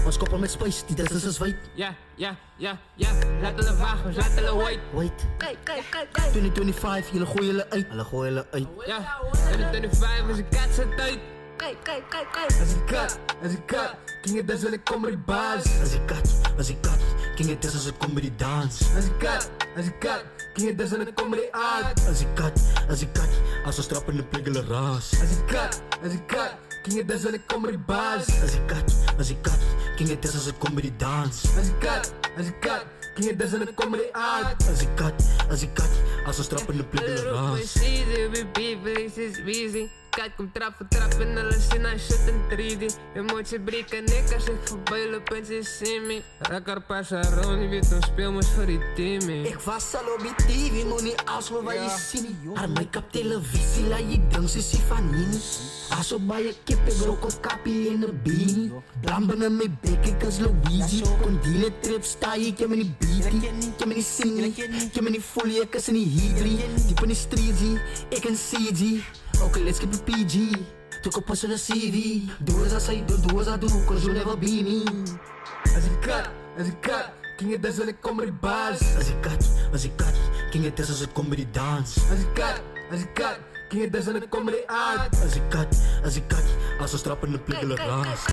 Ons koppel met spice, die distance is wide. Ja, laat hulle wacht, ons laat hulle wait. 2025, jullie gooien jullie uit. Hulle gooien jullie uit. Ja, 2025 is een kat z'n tijd. Als ik kat, ging het dus wel ik kom met die baas. Als ik kat, ging het dus als ik kom bij die dans. Als ik kat, ging het dus wel ik kom met die aard. Als ik kat, als we strappen de pliggelen raas. Als ik kat, ging het dus wel ik kom met die baas. Als ik kat, ging het dus als ik kom bij die dans. Als ik kat, ging het dus wel ik kom met die aard. Als ik kat, als we strappen de pliggelen raas. Kijk, kom trappen, alles in haar shit in 3D. Emotie breken, nek als ik voorbij loop en ze zien me. Rakker passa rond, je weet, ons speelmoes voor die team. Ik was al op die TV, moet niet als we waar je zien. Haar make-up televisie, laat je dansen, ze zie van hier. Als op bij je kip, ik rook op kapie in een beanie. Blamben aan mijn bek, ik als Louise. Kon die trip sta je, ik heb me niet beatie. Ik heb me niet zingen, ik heb me niet folie, ik is niet hydri. Diep in die streetie, ik en CG. Okay, let's keep it PG. Took a push on the CV. Do as I say, do as I do, cause you'll never be me. Als ik kat, ging het dus wel ik kom met die baas. Als ik kat, ging het dus als ik kom bij die dans. Als ik kat, ging het dus wel ik kom met die aard. Als ik kat, als we strappen de pliggelen raas.